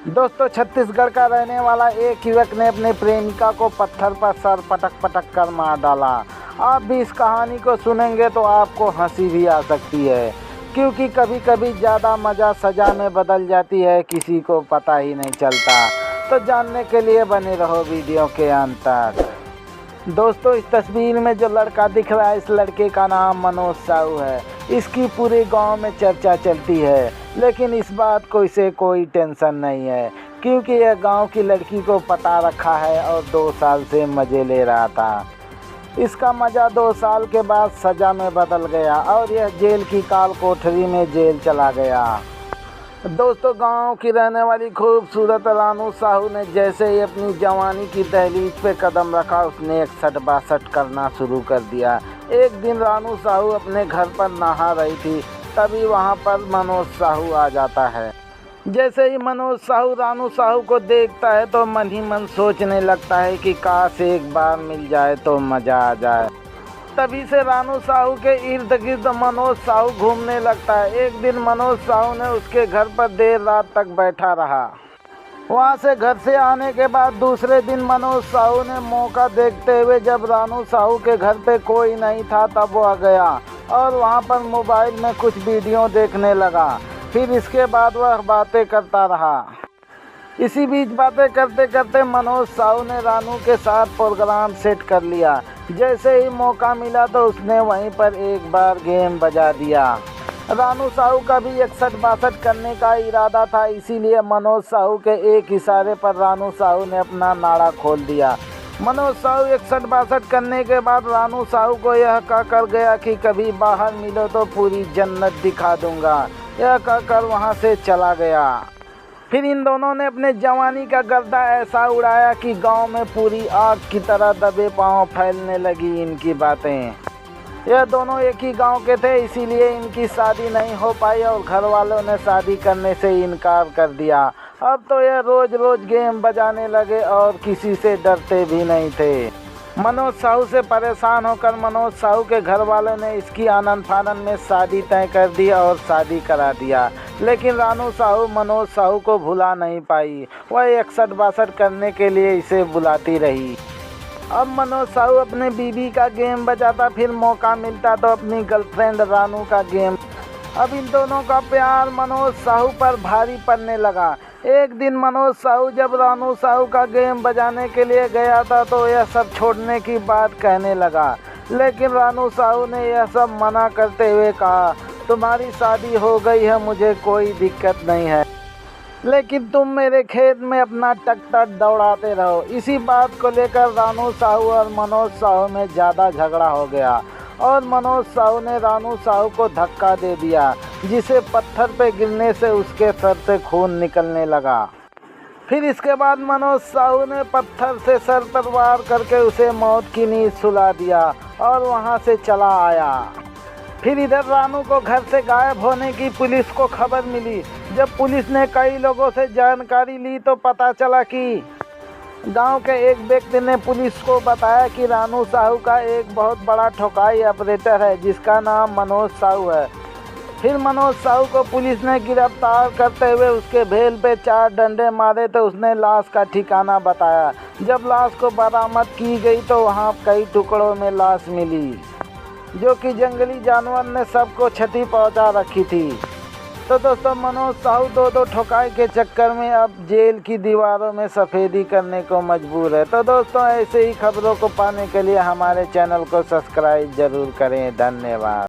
दोस्तों, छत्तीसगढ़ का रहने वाला एक युवक ने अपने प्रेमिका को पत्थर पर सर पटक पटक कर मार डाला। आप भी इस कहानी को सुनेंगे तो आपको हंसी भी आ सकती है, क्योंकि कभी कभी ज़्यादा मज़ा सज़ा में बदल जाती है, किसी को पता ही नहीं चलता। तो जानने के लिए बने रहो वीडियो के अंत तक। दोस्तों, इस तस्वीर में जो लड़का दिख रहा है, इस लड़के का नाम मनोज साहू है। इसकी पूरे गांव में चर्चा चलती है, लेकिन इस बात को इसे कोई टेंशन नहीं है, क्योंकि यह गांव की लड़की को पता रखा है और 2 साल से मज़े ले रहा था। इसका मज़ा 2 साल के बाद सज़ा में बदल गया और यह जेल की काल कोठरी में जेल चला गया। दोस्तों, गांव की रहने वाली खूबसूरत रानू साहू ने जैसे ही अपनी जवानी की दहलीज पे कदम रखा, उसने 61-62 करना शुरू कर दिया। एक दिन रानू साहू अपने घर पर नहा रही थी, तभी वहां पर मनोज साहू आ जाता है। जैसे ही मनोज साहू रानू साहू को देखता है तो मन ही मन सोचने लगता है कि काश एक बार मिल जाए तो मज़ा आ जाए। तभी से रानू साहू के इर्द गिर्द मनोज साहू घूमने लगता है। एक दिन मनोज साहू ने उसके घर पर देर रात तक बैठा रहा। वहाँ से घर से आने के बाद दूसरे दिन मनोज साहू ने मौका देखते हुए, जब रानू साहू के घर पे कोई नहीं था, तब वो आ गया और वहाँ पर मोबाइल में कुछ वीडियो देखने लगा। फिर इसके बाद वह बातें करता रहा। इसी बीच बातें करते करते मनोज साहू ने रानू के साथ प्रोग्राम सेट कर लिया। जैसे ही मौका मिला तो उसने वहीं पर एक बार गेम बजा दिया। रानू साहू का भी 61-62 करने का इरादा था, इसीलिए मनोज साहू के एक इशारे पर रानू साहू ने अपना नाड़ा खोल दिया। मनोज साहू 61-62 करने के बाद रानू साहू को यह कहकर गया कि कभी बाहर मिलो तो पूरी जन्नत दिखा दूंगा। यह कहकर वहाँ से चला गया। फिर इन दोनों ने अपने जवानी का गर्दा ऐसा उड़ाया कि गांव में पूरी आग की तरह दबे पांव फैलने लगी इनकी बातें। यह दोनों एक ही गांव के थे, इसीलिए इनकी शादी नहीं हो पाई और घर वालों ने शादी करने से इनकार कर दिया। अब तो यह रोज़ रोज़ गेम बजाने लगे और किसी से डरते भी नहीं थे। मनोज साहू से परेशान होकर मनोज साहू के घर वालों ने इसकी आनंद फानन में शादी तय कर दी और शादी करा दिया। लेकिन रानू साहू मनोज साहू को भुला नहीं पाई। वह 61-62 करने के लिए इसे बुलाती रही। अब मनोज साहू अपने बीवी का गेम बजाता, फिर मौका मिलता तो अपनी गर्लफ्रेंड रानू का गेम। अब इन दोनों का प्यार मनोज साहू पर भारी पड़ने लगा। एक दिन मनोज साहू जब रानू साहू का गेम बजाने के लिए गया था तो यह सब छोड़ने की बात कहने लगा, लेकिन रानू साहू ने यह सब मना करते हुए कहा, तुम्हारी शादी हो गई है, मुझे कोई दिक्कत नहीं है, लेकिन तुम मेरे खेत में अपना ट्रैक्टर दौड़ाते रहो। इसी बात को लेकर रानू साहू और मनोज साहू में ज़्यादा झगड़ा हो गया और मनोज साहू ने रानू साहू को धक्का दे दिया, जिसे पत्थर पे गिरने से उसके सर से खून निकलने लगा। फिर इसके बाद मनोज साहू ने पत्थर से सर पर वार करके उसे मौत की नींद सुला दिया और वहां से चला आया। फिर इधर रानू को घर से गायब होने की पुलिस को खबर मिली। जब पुलिस ने कई लोगों से जानकारी ली तो पता चला कि गांव के एक व्यक्ति ने पुलिस को बताया कि रानू साहू का एक बहुत बड़ा ठोकाई ऑपरेटर है, जिसका नाम मनोज साहू है। फिर मनोज साहू को पुलिस ने गिरफ्तार करते हुए उसके भेल पे 4 डंडे मारे तो उसने लाश का ठिकाना बताया। जब लाश को बरामद की गई तो वहाँ कई टुकड़ों में लाश मिली, जो कि जंगली जानवर ने सबको क्षति पहुँचा रखी थी। तो दोस्तों, मनोज साहू 2 ठोकाई के चक्कर में अब जेल की दीवारों में सफ़ेदी करने को मजबूर है। तो दोस्तों, ऐसे ही खबरों को पाने के लिए हमारे चैनल को सब्सक्राइब ज़रूर करें। धन्यवाद।